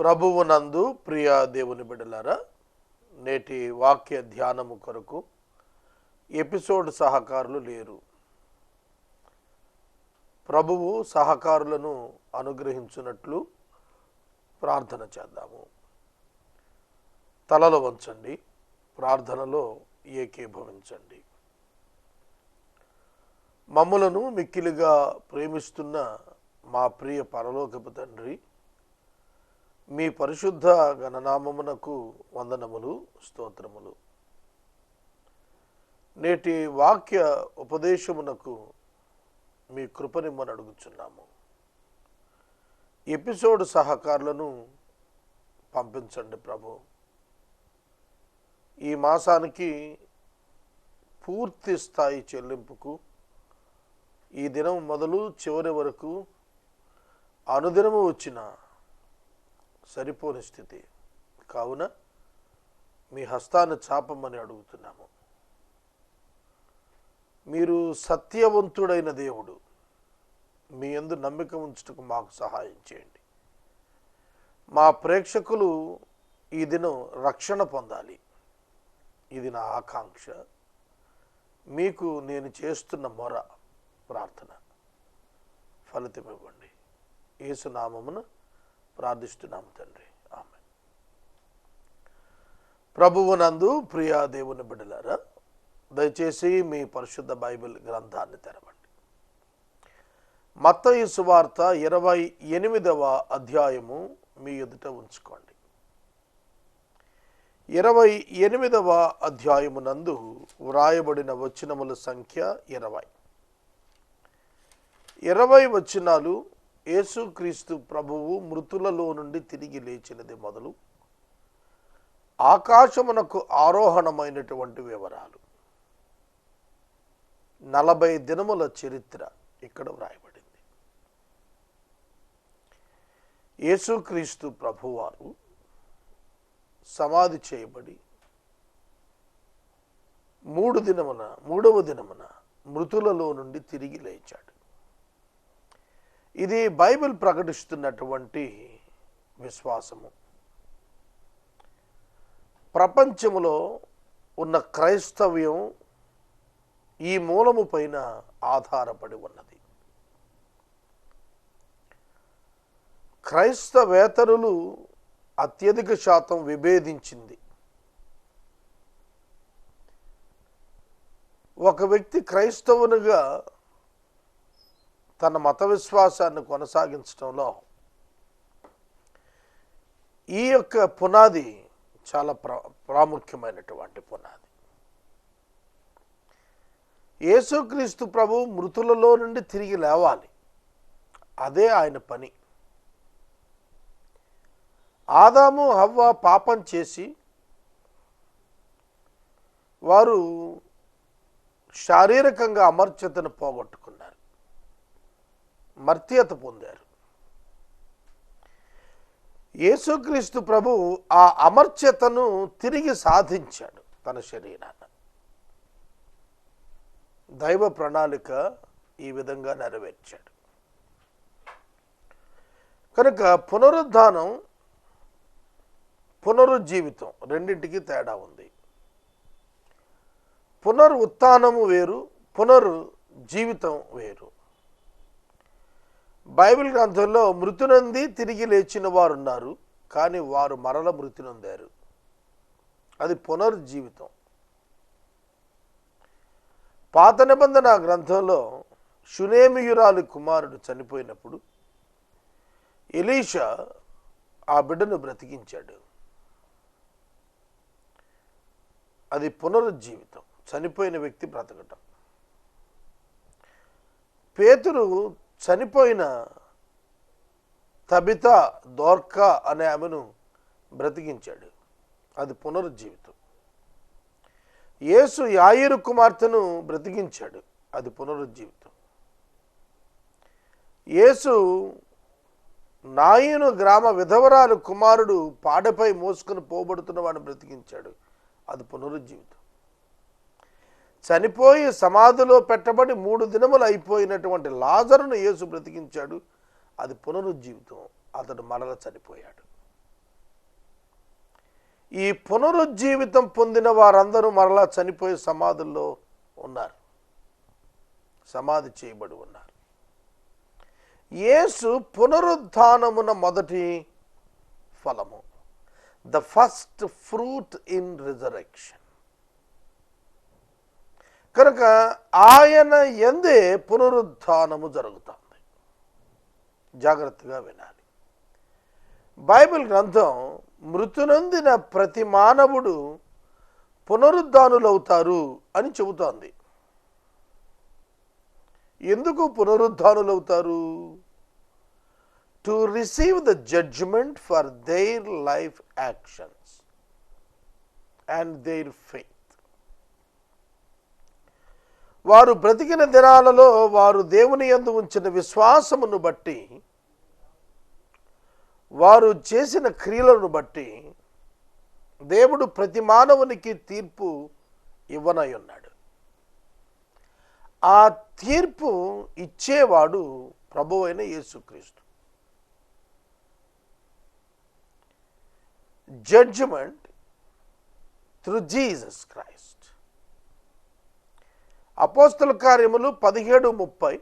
ప్రభువునందు ప్రియ దేవుని బిడ్డలారా, నేటి వాక్య ధ్యానము కొరకు ఎపిసోడ్ సహకారులు లేరు. ప్రభువు సహకారులను అనుగ్రహించున్నట్లు ప్రార్థన చేద్దాము. తలలు వంచండి, ప్రార్థనలో ఏకీభవించండి. మమ్ములను మిక్కిలిగా ప్రేమిస్తున్న మా ప్రియ పరలోకపు తండ్రి, మీ పరిశుద్ధ గణనామమునకు వందనములు, స్తోత్రములు. నేటి వాక్య ఉపదేశమునకు మీ కృపనిమ్మని అడుగుచున్నాము. ఎపిసోడ్ సహకారులను పంపించండి ప్రభు. ఈ మాసానికి పూర్తి స్థాయి చెల్లింపుకు ఈ దినం మొదలు చివరి వరకు అనుదినము వచ్చిన సరిపోని స్థితి కావున మీ హస్తాన్ని చాపమని అడుగుతున్నాము. మీరు సత్యవంతుడైన దేవుడు, మీ యందు నమ్మిక ఉంచుటకు మాకు సహాయం చేయండి. మా ప్రేక్షకులు ఈ దినం రక్షణ పొందాలి, ఇది నా ఆకాంక్ష. మీకు నేను చేస్తున్న మొర ప్రార్థన ఫలితం ఇవ్వండి. యేసు నామమున ప్రార్థిస్తున్నాము తండ్రి, ఆమేన్. ప్రభువునందు ప్రియ దేవుని బిడ్డలారా, దయచేసి మీ పరిశుద్ధ బైబిల్ గ్రంథాన్ని తెరవండి. మత్తయి సువార్త 28వ అధ్యాయము మీ ఎదుట ఉంచుకోండి. 28వ అధ్యాయమునందు వ్రాయబడిన వచనముల సంఖ్య 20 వచనాలు యేసుక్రీస్తు ప్రభువు మృతులలో నుండి తిరిగి లేచినది మొదలు ఆకాశమునకు ఆరోహణమైనటువంటి వివరాలు. 40 దినముల చరిత్ర ఇక్కడ వ్రాయబడింది. యేసుక్రీస్తు ప్రభువారు సమాధి చేయబడి మూడవ దినమున మృతులలో నుండి తిరిగి లేచాడు. ఇది బైబిల్ ప్రకటిస్తున్నటువంటి విశ్వాసము. ప్రపంచములో ఉన్న క్రైస్తవ్యం ఈ మూలము పైన ఆధారపడి ఉన్నది. క్రైస్తవేతరులు అత్యధిక శాతం విభేదించింది. ఒక వ్యక్తి క్రైస్తవునిగా తన మత విశ్వాసాన్ని కొనసాగించడంలో ఈ యొక్క పునాది చాలా ప్రాముఖ్యమైనటువంటి పునాది. యేసుక్రీస్తు ప్రభు మృతులలో నుండి తిరిగి లేవాలి, అదే ఆయన పని. ఆదాము హవ్వ పాపం చేసి వారు శారీరకంగా అమర్త్యతను పోగొట్టుకున్నారు, మర్త్యత పొందారు. యేసుక్రీస్తు ప్రభు ఆ అమర్త్యతను తిరిగి సాధించాడు తన శరీరాన్ని. దైవ ప్రణాళిక ఈ విధంగా నెరవేర్చాడు. కనుక పునరుద్ధానం, పునరుజ్జీవితం రెండింటికి తేడా ఉంది. పునరుత్థానము వేరు, పునరుజ్జీవితం వేరు. బైబిల్ గ్రంథంలో మృతి నొంది తిరిగి లేచిన వారు ఉన్నారు, కానీ వారు మరల మృతి నొందారు. అది పునర్జీవితం. పాత నిబంధన గ్రంథంలో షునేమియురాలి కుమారుడు చనిపోయినప్పుడు ఎలీషా ఆ బిడ్డను బ్రతికించాడు. అది పునరుజ్జీవితం, చనిపోయిన వ్యక్తి బ్రతకటం. పేతురు చనిపోయిన తబితా దోర్కా అనే ఆమెను బ్రతికించాడు, అది పునరుజ్జీవితం. యేసు యాయిరు కుమార్తెను బ్రతికించాడు, అది పునరుజ్జీవితం. యేసు నాయను గ్రామ విధవరాలు కుమారుడు పాడపై మోసుకుని పోబడుతున్న వాడిని బ్రతికించాడు, అది పునరుజ్జీవితం. చనిపోయి సమాధిలో పెట్టబడి 3 దినములు అయిపోయినటువంటి లాజరును యేసు బ్రతికించాడు, అది పునరుజ్జీవితం. అతడు మరల చనిపోయాడు. ఈ పునరుజ్జీవితం పొందిన వారందరూ మరలా చనిపోయే సమాధుల్లో ఉన్నారు, సమాధి చేయబడి ఉన్నారు. యేసు పునరుద్ధానమున మొదటి ఫలము, the first fruit in resurrection. కనుక ఆయన యందే పునరుద్ధానము జరుగుతుంది. జాగ్రత్తగా వినాలి. బైబిల్ గ్రంథం మృతునొందిన ప్రతి మానవుడు పునరుద్ధానులవుతారు అని చెబుతోంది. ఎందుకు పునరుద్ధానులవుతారు? To receive the judgement for their life actions and their faith. వారు బ్రతికిన దినాలలో వారు దేవుని యందు ఉంచిన విశ్వాసమును బట్టి, వారు చేసిన క్రియలను బట్టి దేవుడు ప్రతి మానవునికి తీర్పు ఇవ్వనై ఉన్నాడు. ఆ తీర్పు ఇచ్చేవాడు ప్రభువైన యేసుక్రీస్తు. Judgement through Jesus Christ. అపోస్తల కార్యములు 17:30,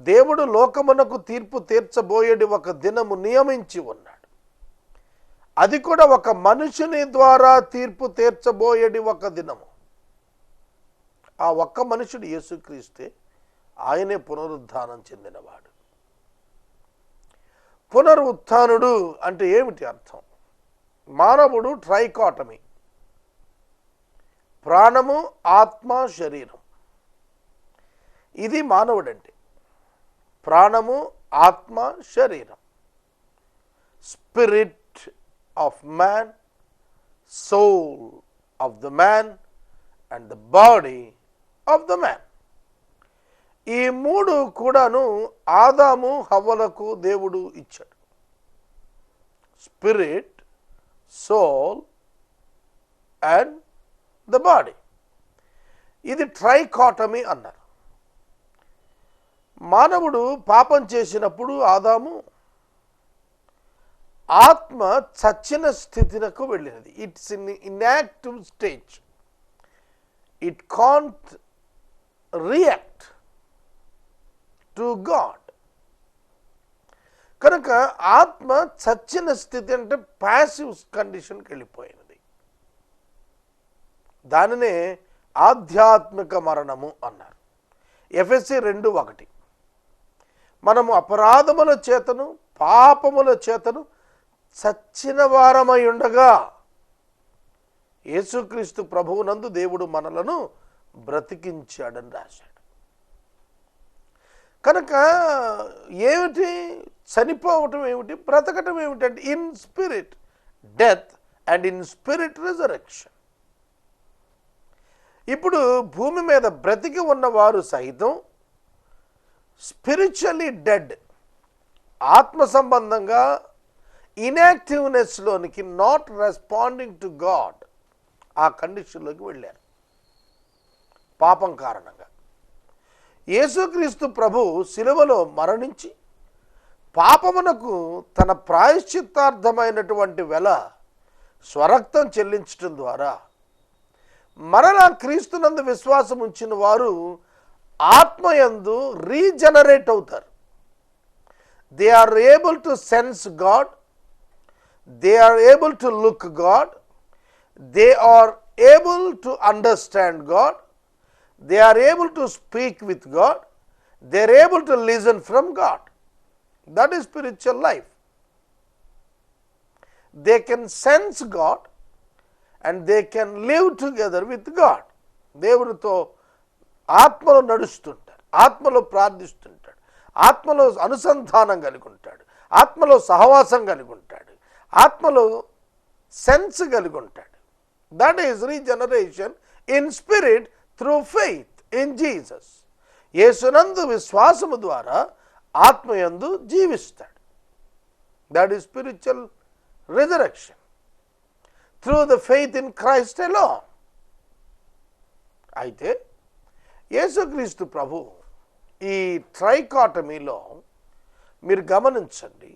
దేవుడు లోకమునకు తీర్పు తీర్చబోయేది ఒక దినము నియమించి ఉన్నాడు. అది కూడా ఒక మనుషుని ద్వారా తీర్పు తీర్చబోయేది ఒక దినము. ఆ ఒక్క మనుషుడు యేసుక్రీస్తే. ఆయనే పునరుద్ధానం చెందినవాడు. పునరుత్థానుడు అంటే ఏమిటి అర్థం? మానవుడు ట్రైకాటమీ, ప్రాణము, ఆత్మ, శరీరం. ఇది మానవుడంటే. ప్రాణము, ఆత్మ, శరీరం. Spirit of man, soul of the man and the body of the man. ఈ మూడు కూడాను ఆదాము హవ్వలకు దేవుడు ఇచ్చాడు. Spirit, soul and the body. ఇది ట్రైకాటమీ అన్నారు. మానవుడు పాపం చేసినప్పుడు ఆదాము ఆత్మ చచ్చిన స్థితినకు వెళ్ళినది. It's in inactive stage. It can't react to God. కనుక ఆత్మ చచ్చిన స్థితి అంటే ప్యాసివ్ కండిషన్కి వెళ్ళిపోయినది. దానినే ఆధ్యాత్మిక మరణము అన్నారు. ఎఫెసీ 2:1. మనము అపరాధముల చేతను పాపముల చేతను చచ్చిన వారమై ఉండగా యేసుక్రీస్తు ప్రభువునందు దేవుడు మనలను బ్రతికించాడని రాశాడు. కనుక ఏమిటి చనిపోవటం, ఏమిటి బ్రతకటం, ఏమిటంటే in spirit death and in spirit resurrection. ఇప్పుడు భూమి మీద బ్రతికి ఉన్నవారు సైతం స్పిరిచువల్లీ డెడ్, ఆత్మ సంబంధంగా ఇన్యాక్టివ్నెస్లోనికి, నాట్ రెస్పాండింగ్ టు గాడ్, ఆ కండిషన్లోకి వెళ్ళారు పాపం కారణంగా. యేసుక్రీస్తు ప్రభు శిలువలో మరణించి పాపమునకు తన ప్రాయశ్చిత్తార్థమైనటువంటి వెల స్వరక్తం చెల్లించడం ద్వారా మరలా క్రీస్తునందు విశ్వాసం ఉంచిన వారు ఆత్మయందు రీజనరేట్ అవుతారు. They are able to sense God, they are able to look God, they are able to understand God, they are able to speak with God, they are able to listen from God. That is spiritual life. They can sense God and they can live together with God. దేవునితో ఆత్మలో నడుస్తుంటాడు, ఆత్మలో ప్రార్థిస్తుంటాడు, ఆత్మలో అనుసంధానం కలిగి ఉంటాడు, ఆత్మలో సహవాసం కలిగి ఉంటాడు, ఆత్మలో సెన్స్ కలిగి ఉంటాడు. That is regeneration in spirit through faith in Jesus. యేసునందు విశ్వాసము ద్వారా ఆత్మయందు జీవిస్తాడు. That is spiritual resurrection through the faith in Christ alone. అయితే యేసుక్రీస్తు ప్రభు ఈ ట్రైకాటమీలో మీరు గమనించండి,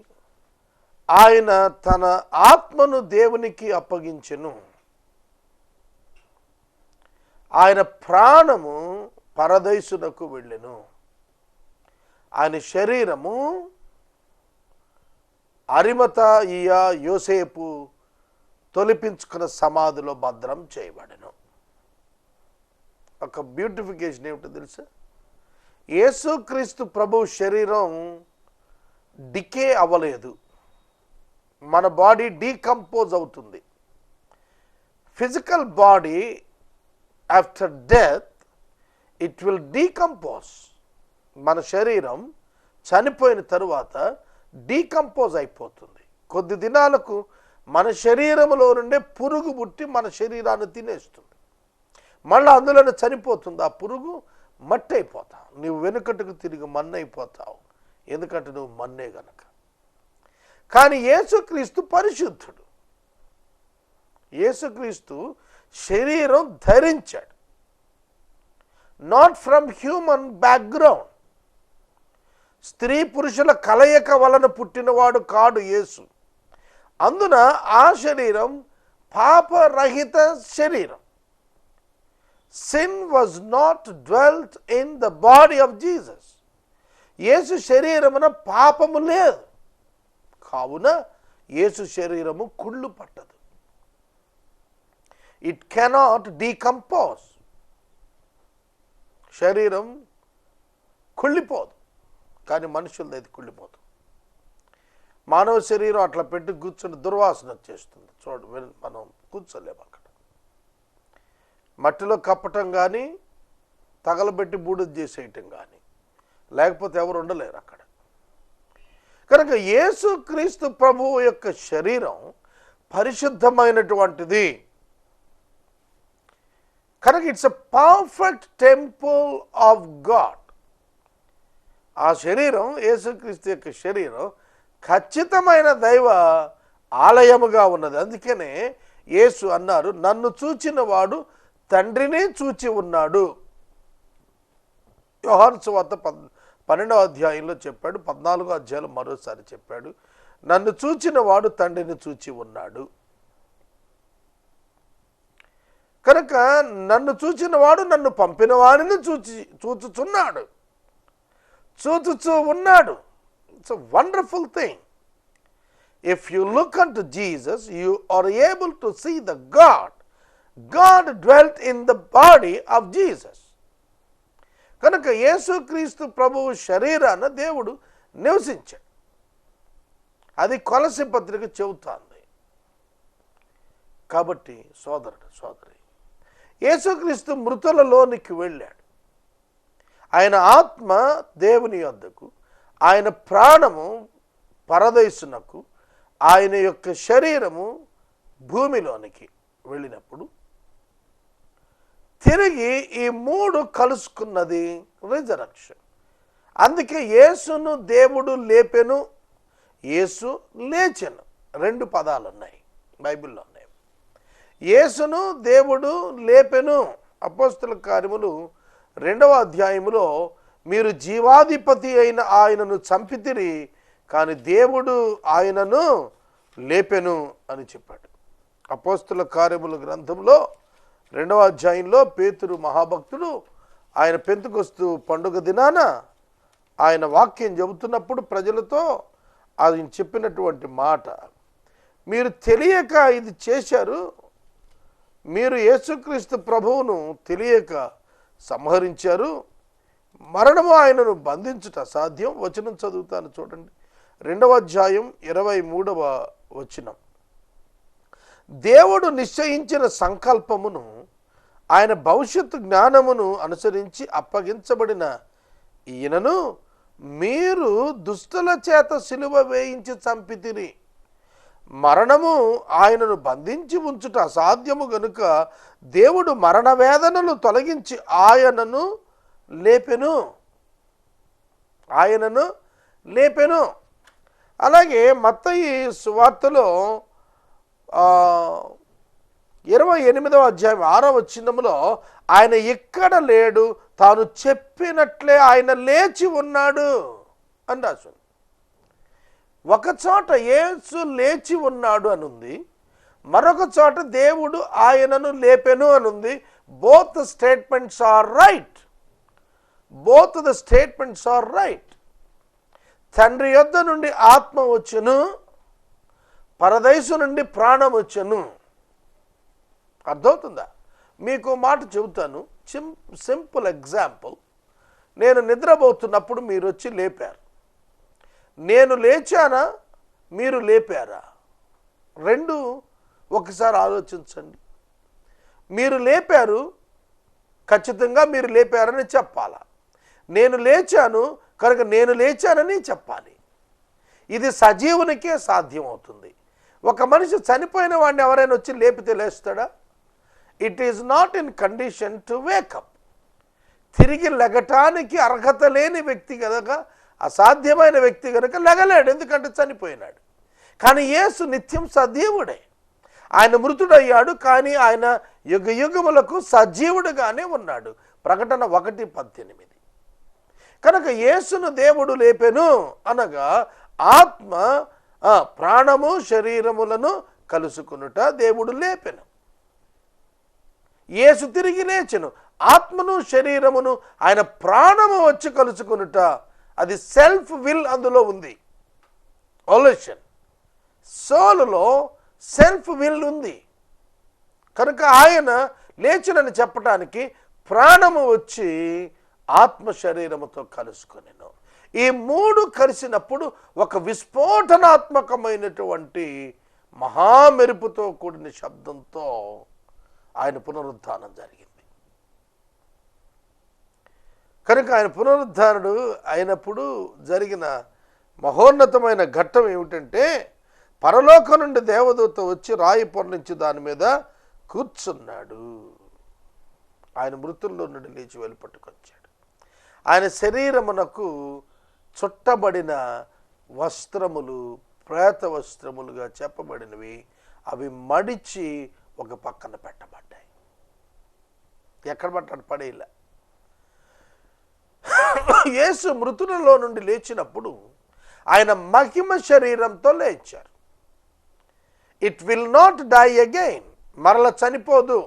ఆయన తన ఆత్మను దేవునికి అప్పగించెను. ఆయన ప్రాణము పరదైసునకు వెళ్ళెను. ఆయన శరీరము అరిమతయియ యోసేపు తొలిపించుకున్న సమాధిలో భద్రం చేయబడెను. ఒక బ్యూటిఫికేషన్ ఏమిటో తెలుసా? యేసుక్రీస్తు ప్రభు శరీరం డికే అవ్వలేదు. మన బాడీ డీకంపోజ్ అవుతుంది. Physical body after death it will decompose. మన శరీరం చనిపోయిన తరువాత డీకంపోజ్ అయిపోతుంది. కొద్ది దినాలకు మన శరీరంలో నుండే పురుగు పుట్టి మన శరీరాన్ని తినేస్తుంది. మళ్ళీ అందులోనే చనిపోతుంది. ఆ పురుగు మట్టి అయిపోతావు. నువ్వు వెనుకట్టుకు తిరిగి మన్ను అయిపోతావు. ఎందుకంటే నువ్వు మన్నే గనక. కానీ యేసుక్రీస్తు పరిశుద్ధుడు. యేసుక్రీస్తు శరీరం ధరించాడు. Not from human background. స్త్రీ పురుషుల కలయిక వలన పుట్టినవాడు కాడు యేసు. అందున ఆ శరీరం పాపరహిత శరీరం. Sin was not dwelt in the body of Jesus. యేసు శరీరమున పాపము లేదు. కావున యేసు శరీరము కుళ్ళు పట్టదు. It cannot decompose. శరీరం కుళ్ళిపోదు, కానీ మనుషులదైతే కుళ్ళిపోదు. మానవ శరీరం అట్లా పెట్టి కూర్చొని దుర్వాసన వచ్చేస్తుంది. చూడు, మనం కూర్చోలేము అక్కడ. మట్టిలో కప్పటం కానీ, తగలబెట్టి బూడిద చేసేయటం కానీ, లేకపోతే ఎవరు ఉండలేరు అక్కడ. కనుక యేసుక్రీస్తు ప్రభువు యొక్క శరీరం పరిశుద్ధమైనటువంటిది. కనుక it's a perfect temple of God. ఆ శరీరం, యేసుక్రీస్తు యొక్క శరీరం ఖచ్చితమైన దైవ ఆలయముగా ఉన్నది. అందుకనే యేసు అన్నారు, నన్ను చూచిన వాడు తండ్రిని చూచి ఉన్నాడు. యోహాను సువార్త 12వ అధ్యాయంలో చెప్పాడు. 14వ అధ్యాయంలో మరోసారి చెప్పాడు, నన్ను చూచిన వాడు తండ్రిని చూచి ఉన్నాడు. కనుక నన్ను చూచిన వాడు నన్ను పంపిన వాడిని చూచుచున్నాడు, చూచుచూ ఉన్నాడు. It's a wonderful thing. If you look unto Jesus, you are able to see the God. God dwelt in the body of Jesus. కనుక యేసుక్రీస్తు ప్రభువు శరీరాన దేవుడు నివసించాడు. అది కొలస్సీ పత్రిక చెబుతోంది. కాబట్టి సోదరుడు, సోదరి, యేసుక్రీస్తు మృతులలోనికి వెళ్ళాడు. ఆయన ఆత్మ దేవుని యొద్దకు, ఆయన ప్రాణము పరదైసునకు, ఆయన యొక్క శరీరము భూమిలోనికి వెళ్ళినప్పుడు తిరిగి ఈ మూడు కలుసుకున్నది రిజరక్షన్. అందుకే యేసును దేవుడు లేపెను, యేసు లేచెను. 2 పదాలు ఉన్నాయి బైబిల్లో ఉన్నాయి. యేసును దేవుడు లేపెను. అపోస్తల కార్యములు 2వ అధ్యాయములో, మీరు జీవాధిపతి అయిన ఆయనను చంపితిరి, కానీ దేవుడు ఆయనను లేపెను అని చెప్పాడు. అపోస్తల కార్యముల గ్రంథంలో 2వ అధ్యాయంలో పేతురు మహాభక్తుడు ఆయన పెంతెకొస్తు పండుగ దినాన ఆయన వాక్యం చెబుతున్నప్పుడు ప్రజలతో ఆయన చెప్పినటువంటి మాట, మీరు తెలియక ఇది చేశారు, మీరు యేసుక్రీస్తు ప్రభువును తెలియక సంహరించారు, మరణము ఆయనను బంధించుట సాధ్యం. వచనం చదువుతాను చూడండి, 2వ అధ్యాయం 23వ వచనం. దేవుడు నిశ్చయించిన సంకల్పమును, ఆయన భవిష్యత్తు జ్ఞానమును అనుసరించి అప్పగించబడిన ఈయనను మీరు దుష్టుల చేత సిలువ వేయించి చంపితిరి. మరణము ఆయనను బంధించి ఉంచుట అసాధ్యము గనుక దేవుడు మరణ వేదనలు తొలగించి ఆయనను లేపెను. ఆయనను లేపెను. అలాగే మత్తయి సువార్తలో 28వ అధ్యాయం 6వ వచనములో, ఆయన ఎక్కడ లేడు, తాను చెప్పినట్లే ఆయన లేచి ఉన్నాడు అని రాసింది. ఒక చోట యేసు లేచి ఉన్నాడు అని ఉంది, మరొక చోట దేవుడు ఆయనను లేపెను అని ఉంది. Both statements are right. Both the statements are right. తండ్రి యొద్ద నుండి ఆత్మ వచ్చును, పరదైసు నుండి ప్రాణం వచ్చును. అర్థమవుతుందా? మీకు మాట చెబుతాను, సింపుల్ ఎగ్జాంపుల్. నేను నిద్రపోతున్నప్పుడు మీరు వచ్చి లేపారు. నేను లేచానా, మీరు లేపారా? రెండు ఒకసారి ఆలోచించండి. మీరు లేపారు, ఖచ్చితంగా మీరు లేపారని చెప్పాలా. నేను లేచాను కనుక నేను లేచానని చెప్పాలి. ఇది సజీవునికే సాధ్యమవుతుంది. ఒక మనిషి చనిపోయిన వాడిని ఎవరైనా వచ్చి లేపితే లేస్తాడా? It is not in condition to wake up. తిరిగి లెగటానికి అర్హత లేని వ్యక్తి కనుక, అసాధ్యమైన వ్యక్తి కనుక లెగలేడు, ఎందుకంటే చనిపోయినాడు. కానీ యేసు నిత్యం సజీవుడే. ఆయన మృతుడయ్యాడు, కానీ ఆయన యుగ యుగములకు సజీవుడుగానే ఉన్నాడు. ప్రకటన 1:18. కనుక యేసును దేవుడు లేపెను అనగా ఆత్మ ప్రాణము శరీరములను కలుసుకునుట దేవుడు లేపెను. యేసు తిరిగి లేచెను. ఆత్మను శరీరమును ఆయన ప్రాణము వచ్చి కలుసుకునుట, అది సెల్ఫ్ విల్ అందులో ఉంది. ఒలేషన్ సోలులో సెల్ఫ్ విల్ ఉంది. కనుక ఆయన లేచునని చెప్పటానికి ప్రాణము వచ్చి ఆత్మ శరీరముతో కలుసుకొనెను. ఈ మూడు కలిసినప్పుడు ఒక విస్ఫోటనాత్మకమైనటువంటి మహామెరుపుతో కూడిన శబ్దంతో ఆయన పునరుద్ధానం జరిగింది. కనుక ఆయన పునరుద్ధానుడు అయినప్పుడు జరిగిన మహోన్నతమైన ఘట్టం ఏమిటంటే, పరలోకం నుండి దేవదూత వచ్చి రాయి పొర్లించి దాని మీద కూర్చున్నాడు. ఆయన మృతుల్లో నుండి లేచి వెలుపట్టుకొచ్చాడు. ఆయన శరీరమునకు చుట్టబడిన వస్త్రములు ప్రేత వస్త్రములుగా చెప్పబడినవి, అవి మడిచి ఒక పక్కన పెట్టబడ్డాయి. ఎక్కడ పట్టాడు? పడేలా. యేసు మృతులలో నుండి లేచినప్పుడు ఆయన మహిమ శరీరంతో లేచారు. It will not die again, మరల చనిపోదు.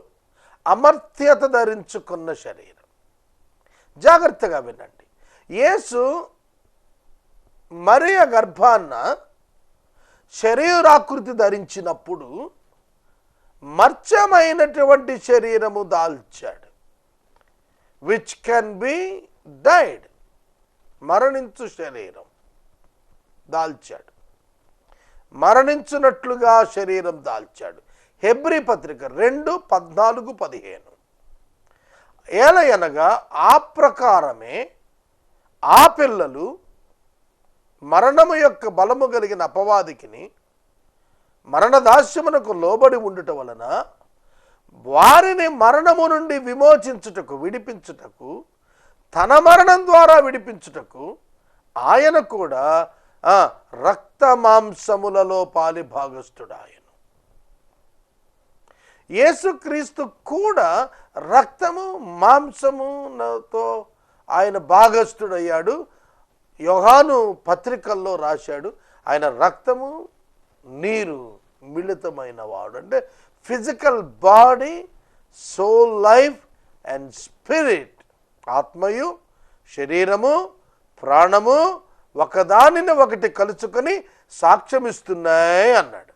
అమర్త్యత ధరించుకున్న శరీరం. జాగ్రత్తగా వినండి. యేసు మరియ గర్భాన్న శరీరాకృతి ధరించినప్పుడు మర్చమైనటువంటి శరీరము దాల్చాడు. విచ్ కెన్ బి డైడ్, మరణించు శరీరం దాల్చాడు. మరణించున్నట్లుగా శరీరం దాల్చాడు. హెబ్రీ పత్రిక 2:14-15. ఏలయనగా ఆ ప్రకారమే ఆ పిల్లలు మరణము యొక్క బలము కలిగిన అపవాదికిని మరణదాస్యమునకు లోబడి ఉండుట వలన వారిని మరణము నుండి విమోచించుటకు, విడిపించుటకు, తన మరణం ద్వారా విడిపించుటకు ఆయన కూడా రక్త మాంసములలో పాలిభాగస్థుడాయను. యేసుక్రీస్తు కూడా రక్తము మాంసముతో ఆయన భాగస్థుడయ్యాడు. యోహాను పత్రికల్లో రాశాడు, ఆయన రక్తము నీరు మిళితమైన వాడు. అంటే physical body, soul, life and spirit, ఆత్మయు శరీరము ప్రాణము ఒకదానిని ఒకటి కలుసుకొని సాక్ష్యమిస్తున్నాయి అన్నాడు.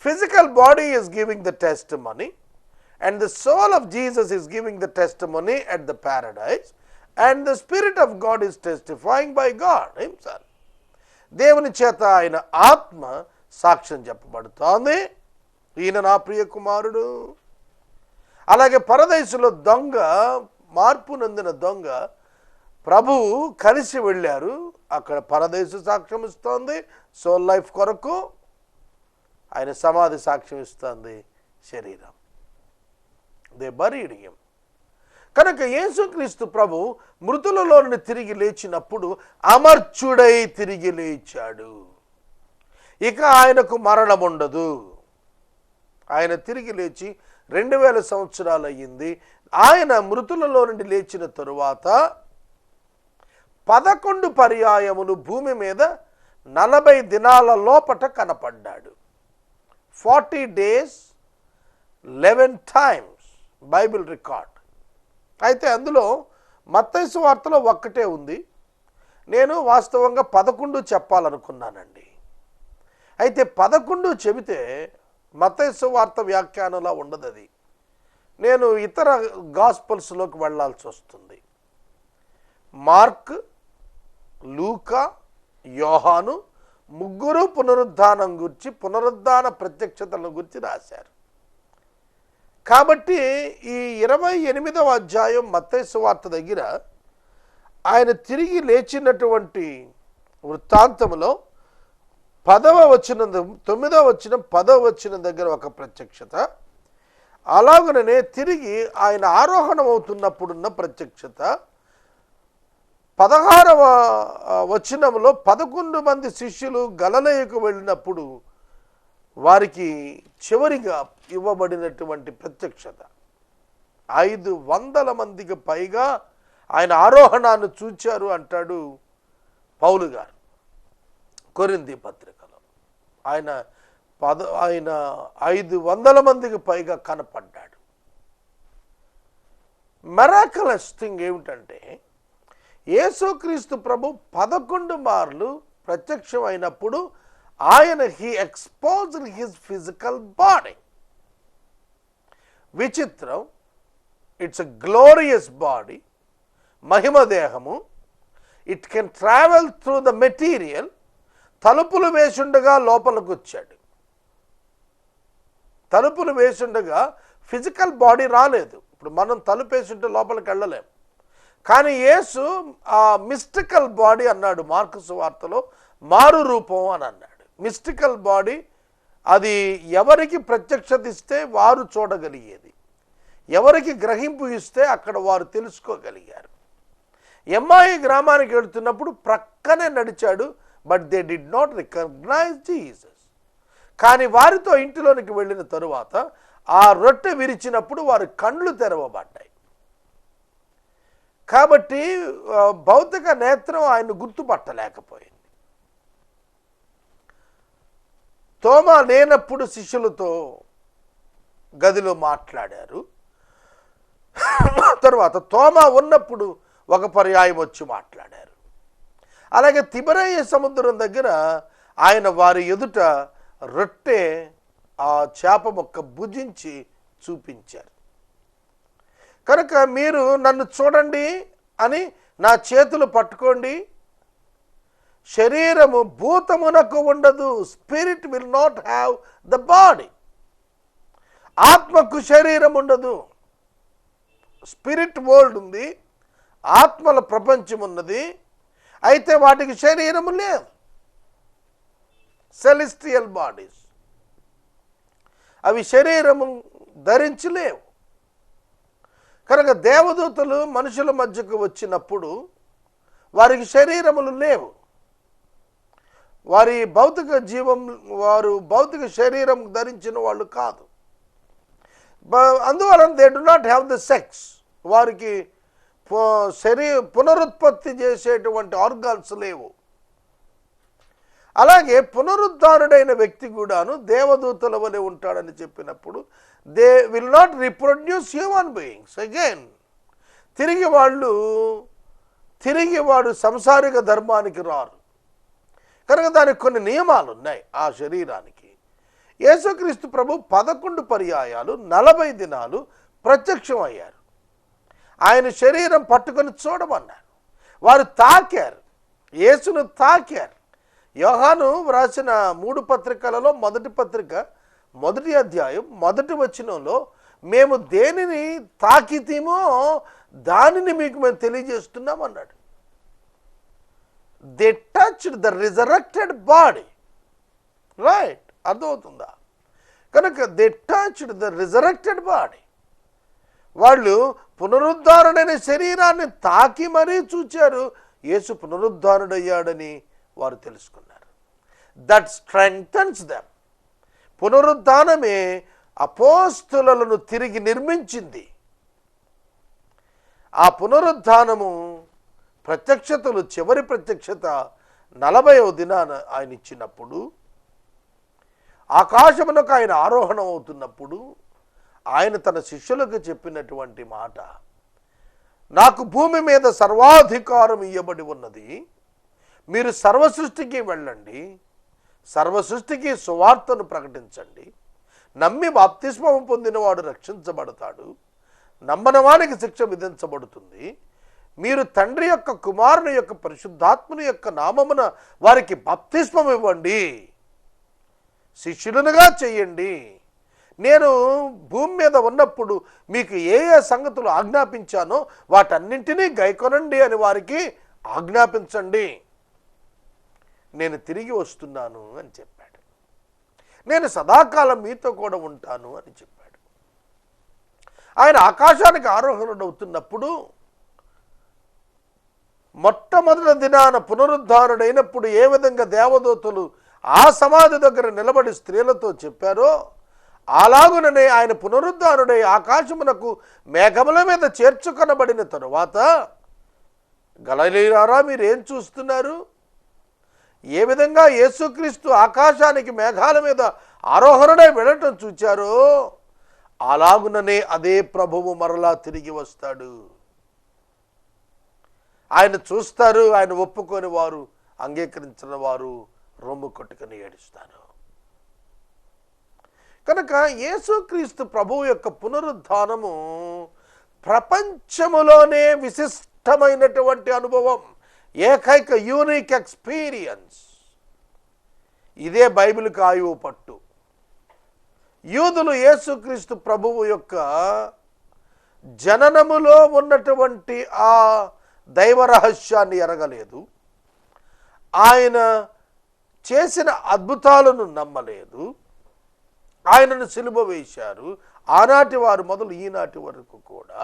Physical body is giving the testimony and the soul of Jesus is giving the testimony at the paradise and the Spirit of God is testifying by God himself. దేవుని చేత ఆయన ఆత్మ సాక్ష్యం చెప్పబడుతోంది, ఈయన నా ప్రియ కుమారుడు. అలాగే పరదేశంలో దొంగ, మార్పు నొందిన దొంగ ప్రభువు కలిసి వెళ్ళారు. అక్కడ పరదేశ సాక్ష్యం ఇస్తోంది సోల్ లైఫ్ కొరకు, ఆయన సమాధి సాక్ష్యం ఇస్తుంది శరీరం. They buried him. కనుక యేసుక్రీస్తు ప్రభు మృతులలో నుండి తిరిగి లేచినప్పుడు అమర్చుడై తిరిగి లేచాడు. ఇక ఆయనకు మరణం ఉండదు. ఆయన తిరిగి లేచి 2000 సంవత్సరాలు అయ్యింది. ఆయన మృతులలో నుండి లేచిన తరువాత 11 పర్యాయములు భూమి మీద 40 దినాల లోపట కనపడ్డాడు. 40 days 11 times బైబిల్ రికార్డ్. అయితే అందులో మత్తయి సువార్తలో ఒక్కటే ఉంది. నేను వాస్తవంగా 11 చెప్పాలనుకున్నానండి. అయితే 11 చెబితే మత్తయి సువార్త వ్యాఖ్యానంలా ఉండదు. అది నేను ఇతర గాస్పల్స్లోకి వెళ్ళాల్సి వస్తుంది. మార్క్, లూకా, యోహాను ముగ్గురు పునరుద్ధానం గురించి, పునరుద్ధాన ప్రత్యక్షతలను గురించి రాశారు. కాబట్టి ఈ 28వ అధ్యాయం మత్తయి సువార్త దగ్గర ఆయన తిరిగి లేచినటువంటి వృత్తాంతంలో 10వ వచనం, 9వ వచనం, 10వ వచనం దగ్గర ఒక ప్రత్యక్షత, అలాగనే తిరిగి ఆయన ఆరోహణం అవుతున్నప్పుడున్న ప్రత్యక్షత, 16వ వచనంలో 11 మంది శిష్యులు గలిలయకు వెళ్ళినప్పుడు వారికి చివరిగా ఇవ్వబడినటువంటి ప్రత్యక్షత. 500 మందికి పైగా ఆయన ఆరోహణాన్ని చూచారు అంటాడు పౌలు గారు కొరింథీ పత్రికలో. ఆయన 500 మందికి పైగా కనపడ్డాడు. మిరాకలస్ థింగ్ ఏమిటంటే, యేసుక్రీస్తు ప్రభు 11 మార్లు ప్రత్యక్షం అయినప్పుడు ఆయన he exposed his physical body. విచిత్రం, ఇట్స్ ఎ గ్లోరియస్ బాడీ, మహిమ దేహము. It can travel through the material. తలుపులు వేసుండగా లోపలికి వచ్చాడు. తలుపులు వేసుండగా ఫిజికల్ బాడీ రాలేదు. ఇప్పుడు మనం తలుపు వేసుంటే లోపలికి వెళ్ళలేం. కానీ యేసు ఆ మిస్టికల్ బాడీ అన్నాడు మార్కు సువార్తలో, మారు రూపం అని అన్నాడు. మిస్టికల్ బాడీ అది ఎవరికి ప్రత్యక్షత ఇస్తే వారు చూడగలిగేది, ఎవరికి గ్రహింపు ఇస్తే అక్కడ వారు తెలుసుకోగలిగారు. ఎమ్మాయి గ్రామానికి వెళుతున్నప్పుడు ప్రక్కనే నడిచాడు, but they did not recognize Jesus. కానీ వారితో ఇంటిలోనికి వెళ్ళిన తరువాత ఆ రొట్టె విరిచినప్పుడు వారి కళ్ళు తెరవబడ్డాయి. కాబట్టి భౌతిక నేత్రం ఆయన గుర్తుపట్టలేకపోయింది. తోమా లేనప్పుడు శిష్యులతో గదిలో మాట్లాడారు. తర్వాత తోమా ఉన్నప్పుడు ఒక పర్యాయం వచ్చి మాట్లాడారు. అలాగే తిబెరయ సముద్రం దగ్గర ఆయన వారి ఎదుట రొట్టె, ఆ చేప మొక్క భుజించి చూపించారు. కనుక మీరు నన్ను చూడండి అని నా చేతులు పట్టుకోండి. శరీరము భూతమునకు ఉండదు. Spirit will not have the body. ఆత్మకు శరీరం ఉండదు. స్పిరిట్ వరల్డ్ ఉంది, ఆత్మల ప్రపంచం ఉన్నది. అయితే వాటికి శరీరము లేదు. సెలెస్టియల్ బాడీస్, అవి శరీరము ధరించలేవు. కనుక దేవదూతలు మనుషుల మధ్యకు వచ్చినప్పుడు వారికి శరీరములు లేవు. వారి భౌతిక జీవం, వారు భౌతిక శరీరం ధరించిన వాళ్ళు కాదు. అందువలన they do not have the sex. వారికి పునరుత్పత్తి చేసేటువంటి ఆర్గాన్స్ లేవు. అలాగే పునరుద్ధారుడైన వ్యక్తి కూడాను దేవదూతల వలె ఉంటాడని చెప్పినప్పుడు they will not reproduce human beings again. తిరిగి వాడు సంసారిక ధర్మానికి రారు. కనుక దానికి కొన్ని నియమాలు ఉన్నాయి ఆ శరీరానికి. యేసుక్రీస్తు ప్రభు 11 పర్యాయాలు 40 దినాలు ప్రత్యక్షం అయ్యారు. ఆయన శరీరం పట్టుకొని చూడమన్నారు. వారు తాకారు, యేసును తాకారు. యోహాను వ్రాసిన 3 పత్రికలలో మొదటి పత్రిక 1వ అధ్యాయం 1వ వచనంలో మేము దేనిని తాకితేమో దానిని మీకు మేము తెలియజేస్తున్నాం అన్నాడు. They touched the resurrected body. Right, అర్థమవుతుందా? కనుక they touched the resurrected body. వాళ్ళు పునరుద్ధారుడైన శరీరాన్ని తాకి మరీ చూచారు. యేసు పునరుద్ధారుడయ్యాడని వారు తెలుసుకున్నారు. That strengthens them. పునరుద్ధానమే అపోస్తులను తిరిగి నిర్మించింది. ఆ పునరుద్ధానము ప్రత్యక్షతలు, చివరి ప్రత్యక్షత 40వ దినాన ఆయన ఇచ్చినప్పుడు, ఆకాశమునకు ఆయన ఆరోహణం అవుతున్నప్పుడు ఆయన తన శిష్యులకు చెప్పినటువంటి మాట, నాకు భూమి మీద సర్వాధికారం ఇవ్వబడి ఉన్నది, మీరు సర్వసృష్టికి వెళ్ళండి, సర్వసృష్టికి సువార్తను ప్రకటించండి, నమ్మి బాప్తిస్మము పొందినవాడు రక్షించబడతాడు, నమ్మనవానికి శిక్ష విధించబడుతుంది, మీరు తండ్రి యొక్క, కుమారుని యొక్క, పరిశుద్ధాత్మని యొక్క నామమున వారికి బాప్తిస్మం ఇవ్వండి, శిష్యులనుగా చెయ్యండి, నేను భూమి మీద ఉన్నప్పుడు మీకు ఏ ఏ సంగతులు ఆజ్ఞాపించానో వాటన్నింటినీ గైకొనండి అని వారికి ఆజ్ఞాపించండి, నేను తిరిగి వస్తున్నాను అని చెప్పాడు. నేను సదాకాలం మీతో కూడా ఉంటాను అని చెప్పాడు. ఆయన ఆకాశానికి ఆరోహణుడవుతున్నప్పుడు మొట్టమొదటి దినాన పునరుద్ధారుడైనప్పుడు ఏ విధంగా దేవదూతలు ఆ సమాధి దగ్గర నిలబడి స్త్రీలతో చెప్పారో, అలాగుననే ఆయన పునరుద్ధారుడై ఆకాశమునకు మేఘముల మీద చేర్చుకొనబడిన తరువాత, గలిలయులారా మీరేం చూస్తున్నారు? ఏ విధంగా యేసుక్రీస్తు ఆకాశానికి మేఘాల మీద ఆరోహణుడై వెళ్ళటం చూచారో, అలాగుననే అదే ప్రభువు మరలా తిరిగి వస్తాడు. ఆయన చూస్తారు, ఆయన ఒప్పుకొని వారు, అంగీకరించిన వారు రొమ్ము కొట్టుకొని ఏడుస్తారు. కనుక యేసుక్రీస్తు ప్రభువు యొక్క పునరుద్ధానము ప్రపంచములోనే విశిష్టమైనటువంటి అనుభవం, ఏకైక యూనిక్ ఎక్స్పీరియన్స్. ఇదే బైబిల్కి ఆయువు పట్టు. యూదులు యేసుక్రీస్తు ప్రభువు యొక్క జననములో ఉన్నటువంటి ఆ దైవ రహస్యాన్ని ఎరగలేదు, ఆయన చేసిన అద్భుతాలను నమ్మలేదు, ఆయనను సిలువ వేశారు. ఆనాటి వారు మొదలు ఈనాటి వరకు కూడా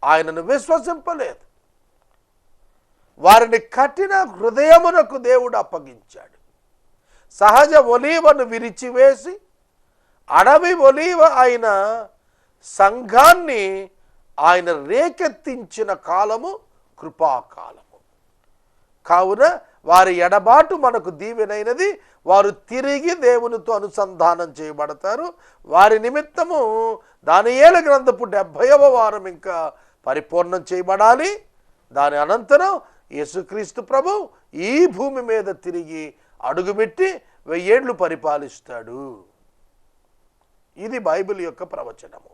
ఆయనను విశ్వసింపలేదు. వారిని కఠిన హృదయమునకు దేవుడు అప్పగించాడు. సహజ ఒలీవను విరిచివేసి అడవి ఒలీవ అయిన సంఘాన్ని ఆయన రేకెత్తించిన కాలము కృపాకాలము. కావున వారి ఎడబాటు మనకు దీవెనైనది, వారు తిరిగి దేవునితో అనుసంధానం చేయబడతారు. వారి నిమిత్తము దానియేలు గ్రంథపు 70వ వారం ఇంకా పరిపూర్ణం చేయబడాలి. దాని అనంతరం యేసుక్రీస్తు ప్రభు ఈ భూమి మీద తిరిగి అడుగుపెట్టి 1000 ఏళ్ళు పరిపాలిస్తాడు. ఇది బైబిల్ యొక్క ప్రవచనము.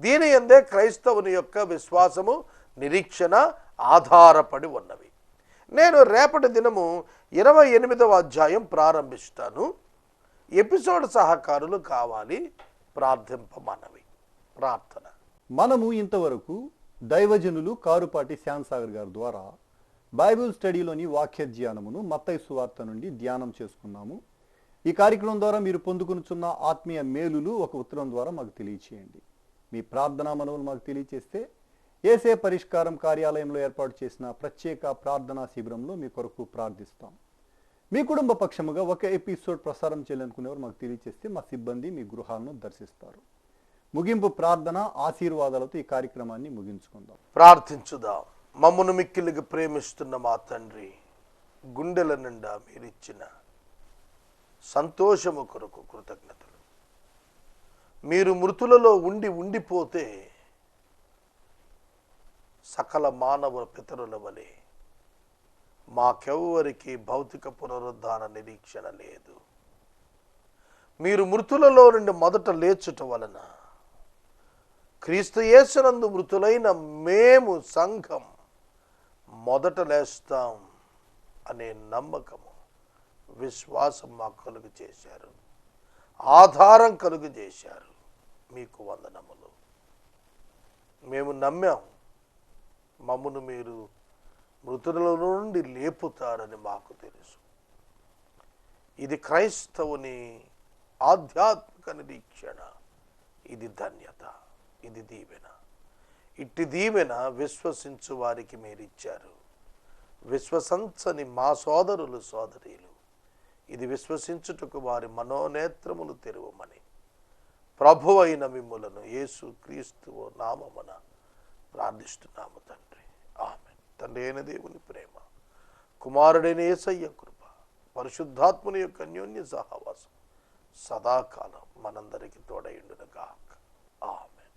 దీని యందే క్రైస్తవుని యొక్క విశ్వాసము, నిరీక్షణ ఆధారపడి ఉన్నవి. నేను రేపటి దినము 28వ అధ్యాయం ప్రారంభిస్తాను. ఎపిసోడ్ సహకారులు కావాలి, ప్రార్థింపమనవి. ప్రార్థన. మనము ఇంతవరకు దైవజనులు కారుపాటి శ్యాంసాగర్ గారి ద్వారా బైబిల్ స్టడీలోని వాక్య ధ్యానమును మత్తయి సువార్త నుండి ధ్యానం చేసుకున్నాము. ఈ కార్యక్రమం ద్వారా మీరు పొందుకునుచున్న ఆత్మీయ మేలులు ఒక ఉత్తరం ద్వారా మాకు తెలియచేయండి. మీ ప్రార్థనా మనవులు మాకు తెలియచేస్తే ఏసే పరిష్కారం కార్యాలయంలో ఏర్పాటు చేసిన ప్రత్యేక ప్రార్థనా శిబిరంలో మీ కొరకు ప్రార్థిస్తాం. మీ కుటుంబ పక్షముగా ఒక ఎపిసోడ్ ప్రసారం చేయాలనుకునేవారు మాకు తెలియచేస్తే మా సిబ్బంది మీ గృహాలను దర్శిస్తారు. ముగింపు ప్రార్థన ఆశీర్వాదాలతో ఈ కార్యక్రమాన్ని ముగించుకుందాం. ప్రార్థించుదాం. మమ్మను మిక్కిలిగా ప్రేమిస్తున్న మా తండ్రి, గుండెల నిండా మీరిచ్చిన సంతోషము కొరకు కృతజ్ఞతలు. మీరు మృతులలో ఉండిపోతే సకల మానవ పితరుల వలె మాకెవ్వరికి భౌతిక పునరుద్ధాన నిరీక్షణ లేదు. మీరు మృతులలో నుండి మొదట లేచుట వలన క్రీస్తు యేసునందు మృతులైన మేము సంఘం మొదట లేస్తాం అనే నమ్మకము, విశ్వాసం మాకు కలుగు చేశారు, ఆధారం కలుగు చేశారు. మీకు వందనములు. మేము నమ్మాం, మమ్మను మీరు మృతుల నుండి లేపుతారని మాకు తెలుసు. ఇది క్రైస్తవుని ఆధ్యాత్మిక నిరీక్షణ. ఇది ధన్యత, ఇది దీవెన. ఇట్టి దీవెన విశ్వసించు వారికి మీరిచ్చారు. విశ్వసించని మా సోదరులు సోదరీలు ఇది విశ్వసించుటకు వారి మనోనేత్రములు తెరవమని ప్రభువైన మిమ్ములను యేసు క్రీస్తువు నామమున ప్రార్థిస్తున్నాము తండ్రి. ఆమేన్. తండ్రి అయిన దేవుని ప్రేమ, కుమారుడైన యేసయ్య కృప, పరిశుద్ధాత్ముని యొక్క అన్యోన్య సహవాసం సదాకాలం మనందరికీ తోడైండు.